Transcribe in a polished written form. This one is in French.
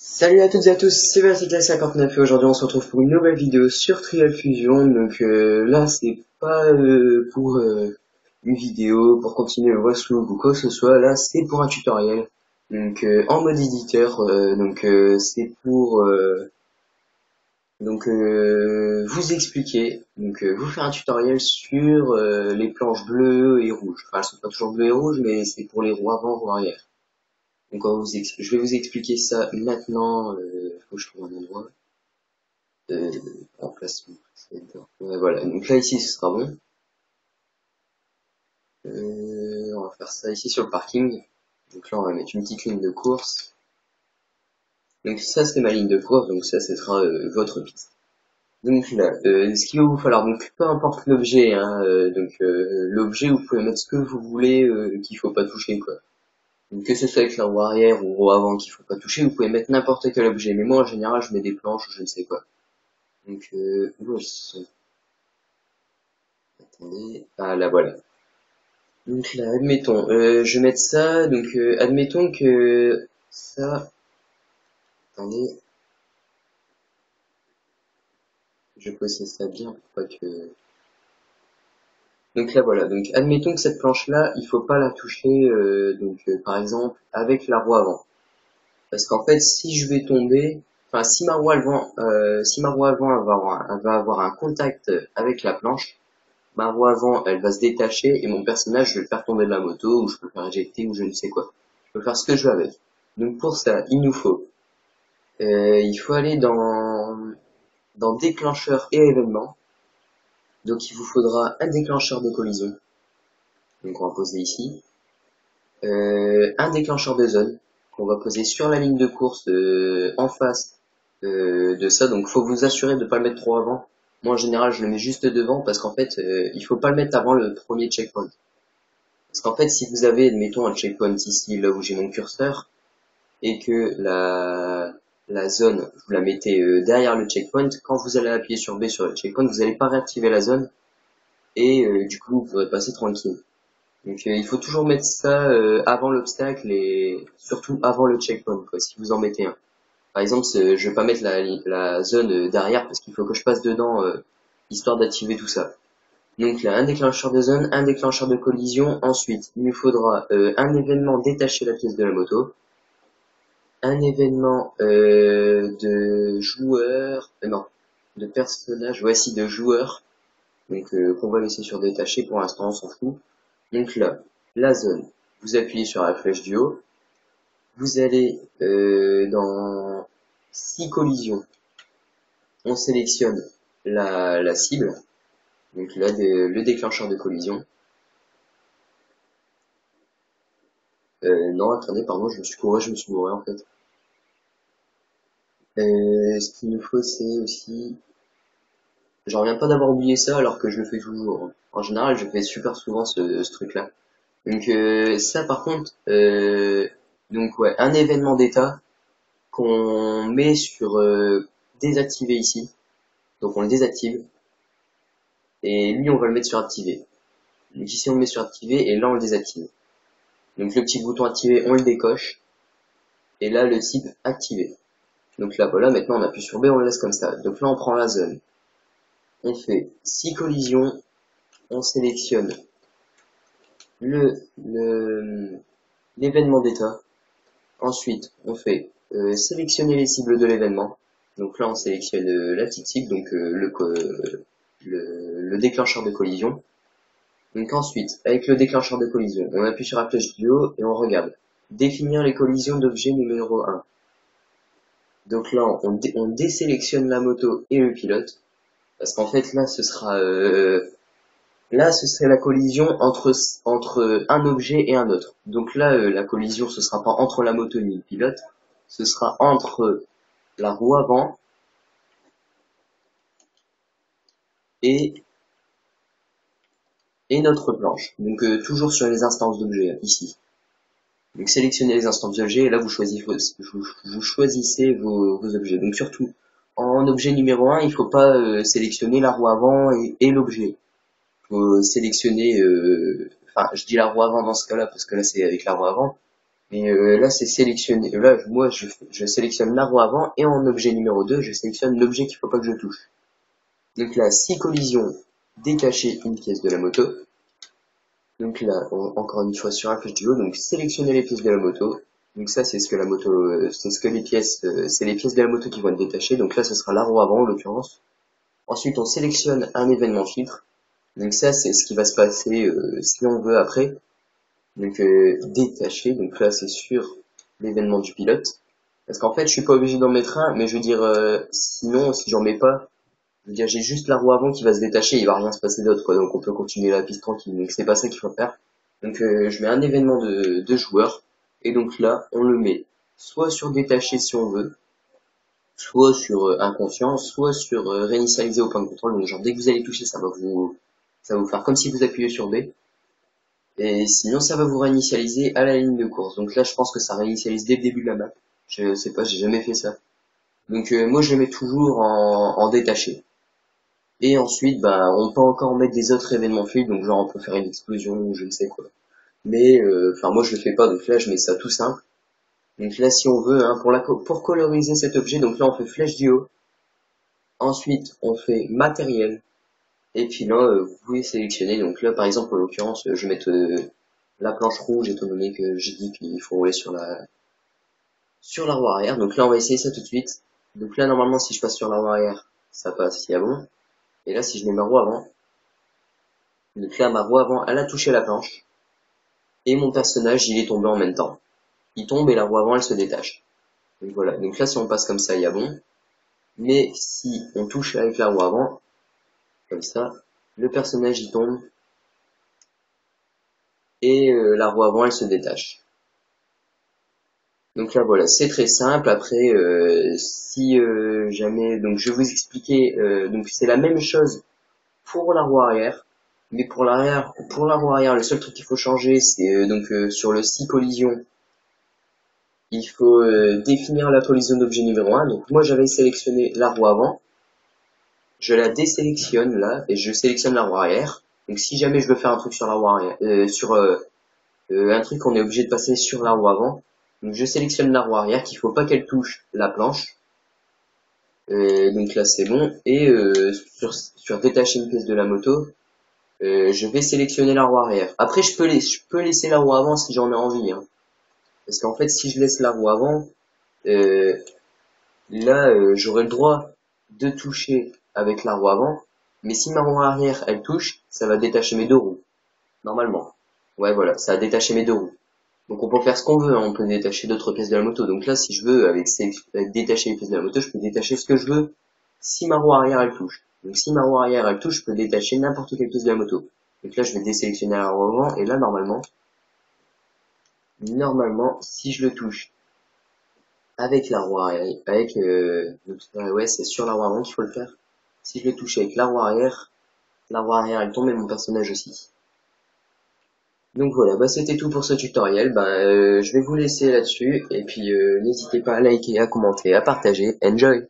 Salut à toutes et à tous, c'est Bastila59 et aujourd'hui on se retrouve pour une nouvelle vidéo sur Trial Fusion. Donc là c'est pas pour une vidéo pour continuer le walkthrough ou quoi que ce soit, là c'est pour un tutoriel. Donc en mode éditeur, c'est pour vous expliquer, vous faire un tutoriel sur les planches bleues et rouges. Enfin elles sont pas toujours bleues et rouges mais c'est pour les roues avant, roues arrière. Donc je vais vous expliquer ça maintenant. Faut que je trouve un endroit. Emplacement précédent. Ouais, voilà. Donc là ici ce sera bon. On va faire ça ici sur le parking. Donc là on va mettre une petite ligne de course. Donc ça c'est ma ligne de course. Donc ça sera votre piste. Donc là, ce qu'il va vous falloir, donc peu importe l'objet, hein, l'objet vous pouvez mettre ce que vous voulez, qu'il faut pas toucher quoi. Donc, que ce soit avec la roue arrière ou roue avant qu'il faut pas toucher, vous pouvez mettre n'importe quel objet. Mais moi, en général, je mets des planches ou je ne sais quoi. Donc, où elles sont? Attendez. Ah, là, voilà. Donc là, admettons, je vais mettre ça. Donc, admettons que ça... Attendez. Je possède ça bien pour pas que... Donc là, voilà. Donc, admettons que cette planche-là, il faut pas la toucher, par exemple, avec la roue avant. Parce qu'en fait, si je vais tomber, enfin, si ma roue avant, elle va avoir un contact avec la planche, ma roue avant, elle va se détacher et mon personnage, je vais le faire tomber de la moto ou je peux le faire éjecter ou je ne sais quoi. Je peux faire ce que je veux avec. Donc pour ça, il faut aller dans déclencheur et événements. Donc il vous faudra un déclencheur de collision. Donc on va poser ici. Un déclencheur de zone qu'on va poser sur la ligne de course en face de ça. Donc faut vous assurer de pas le mettre trop avant. Moi en général je le mets juste devant parce qu'en fait il faut pas le mettre avant le premier checkpoint. Parce qu'en fait si vous avez admettons un checkpoint ici là où j'ai mon curseur et que la zone vous la mettez derrière le checkpoint, quand vous allez appuyer sur B sur le checkpoint vous n'allez pas réactiver la zone et du coup vous pourrez passer tranquille. Donc il faut toujours mettre ça avant l'obstacle et surtout avant le checkpoint quoi, si vous en mettez un. Par exemple, je vais pas mettre la zone derrière parce qu'il faut que je passe dedans histoire d'activer tout ça. Donc là, un déclencheur de zone, un déclencheur de collision. Ensuite, il nous faudra un événement détacher la pièce de la moto, un événement de joueur, non, de personnage, voici de joueur. Donc qu'on va laisser sur détacher pour l'instant, on s'en fout. Donc là, la zone, vous appuyez sur la flèche du haut, vous allez dans 6 collisions, on sélectionne la cible, donc là le déclencheur de collision. Non, attendez, pardon, je me suis gouré en fait. Ce qu'il nous faut c'est aussi, j'en reviens pas d'avoir oublié ça alors que je le fais toujours. En général, je fais super souvent ce truc-là. Donc ça par contre, donc ouais, un événement d'état qu'on met sur désactiver ici. Donc on le désactive. Et lui on va le mettre sur activer. Donc ici on le met sur activer et là on le désactive. Donc le petit bouton activé on le décoche. Et là le type activé. Donc là voilà, maintenant on appuie sur B, on le laisse comme ça. Donc là on prend la zone. On fait 6 collisions. On sélectionne l'événement d'état. Ensuite, on fait sélectionner les cibles de l'événement. Donc là, on sélectionne la petite cible, donc le déclencheur de collision. Donc ensuite, avec le déclencheur de collision, on appuie sur la flèche du haut et on regarde. Définir les collisions d'objet numéro 1. Donc là, on désélectionne la moto et le pilote. Parce qu'en fait, là, ce serait la collision entre un objet et un autre. Donc là, la collision, ce sera pas entre la moto ni le pilote, ce sera entre la roue avant et notre planche. Donc toujours sur les instances d'objets ici. Donc sélectionnez les instances d'objets et là vous choisissez vos objets. Donc surtout en objet numéro 1, il faut pas sélectionner la roue avant et l'objet. Il faut sélectionner, enfin je dis la roue avant dans ce cas-là parce que là c'est avec la roue avant. Et là, c'est sélectionné. Là, moi, je sélectionne la roue avant et en objet numéro 2, je sélectionne l'objet qu'il faut pas que je touche. Donc là, si collision, détacher une pièce de la moto. Donc là, encore une fois sur un fiche du haut, donc sélectionner les pièces de la moto. Donc ça, c'est ce que la moto, c'est ce que les pièces, c'est les pièces de la moto qui vont être détachées. Donc là, ce sera la roue avant en l'occurrence. Ensuite, on sélectionne un événement filtre. Donc ça, c'est ce qui va se passer si on veut après. Donc détacher. Donc là, c'est sur l'événement du pilote. Parce qu'en fait, je suis pas obligé d'en mettre un, mais je veux dire, sinon, si j'en mets pas, je veux dire, j'ai juste la roue avant qui va se détacher, il va rien se passer d'autre, quoi. Donc on peut continuer la piste tranquille. Donc c'est pas ça qu'il faut faire. Donc je mets un événement de joueur. Et donc là, on le met soit sur détacher si on veut, soit sur inconscient, soit sur réinitialiser au point de contrôle. Donc genre dès que vous allez toucher, ça va vous faire comme si vous appuyez sur B. Et sinon, ça va vous réinitialiser à la ligne de course. Donc là, je pense que ça réinitialise dès le début de la map. Je sais pas, j'ai jamais fait ça. Donc moi, je le mets toujours en détaché. Et ensuite, bah, on peut encore mettre des autres événements fluides. Donc genre, on peut faire une explosion ou je ne sais quoi. Mais enfin, moi, je le fais pas. Donc là, je mets ça tout simple. Donc là, si on veut, hein, pour coloriser cet objet, donc là, on fait flèche du haut. Ensuite, on fait matériel. Et puis là, vous pouvez sélectionner. Donc là, par exemple, en l'occurrence, je vais mettre la planche rouge, étant donné que j'ai dit qu'il faut rouler sur la roue arrière. Donc là, on va essayer ça tout de suite. Donc là, normalement, si je passe sur la roue arrière, ça passe, il y a bon. Et là, si je mets ma roue avant, donc là, ma roue avant, elle a touché la planche. Et mon personnage, il est tombé en même temps. Il tombe et la roue avant, elle se détache. Donc voilà. Donc là, si on passe comme ça, il y a bon. Mais si on touche avec la roue avant, comme ça, le personnage, il tombe. Et la roue avant, elle se détache. Donc là voilà, c'est très simple. Après, si jamais, donc je vais vous expliquer. Donc c'est la même chose pour la roue arrière, mais pour la roue arrière, le seul truc qu'il faut changer, c'est donc sur le si collision, il faut définir la collision d'objet numéro 1. Donc moi j'avais sélectionné la roue avant, je la désélectionne là et je sélectionne la roue arrière. Donc si jamais je veux faire un truc sur la roue arrière, un truc on est obligé de passer sur la roue avant. Donc je sélectionne la roue arrière qu'il faut pas qu'elle touche la planche. Donc là c'est bon. Et sur détacher une pièce de la moto, je vais sélectionner la roue arrière. Après je peux laisser la roue avant si j'en ai envie. Hein. Parce qu'en fait si je laisse la roue avant, euh, là j'aurai le droit de toucher avec la roue avant. Mais si ma roue arrière elle touche, ça va détacher mes deux roues. Normalement. Ouais voilà, ça a détaché mes deux roues. Donc on peut faire ce qu'on veut, hein. On peut détacher d'autres pièces de la moto. Donc là, si je veux, avec détacher les pièces de la moto, je peux détacher ce que je veux si ma roue arrière elle touche. Donc si ma roue arrière elle touche, je peux détacher n'importe quelle pièce de la moto. Donc là, je vais désélectionner la roue avant, et là, normalement, si je le touche avec la roue arrière, ouais, c'est sur la roue avant qu'il faut le faire. Si je le touche avec la roue arrière elle tombe et mon personnage aussi. Donc voilà, bah c'était tout pour ce tutoriel. Je vais vous laisser là-dessus et puis n'hésitez pas à liker, à commenter, à partager. Enjoy!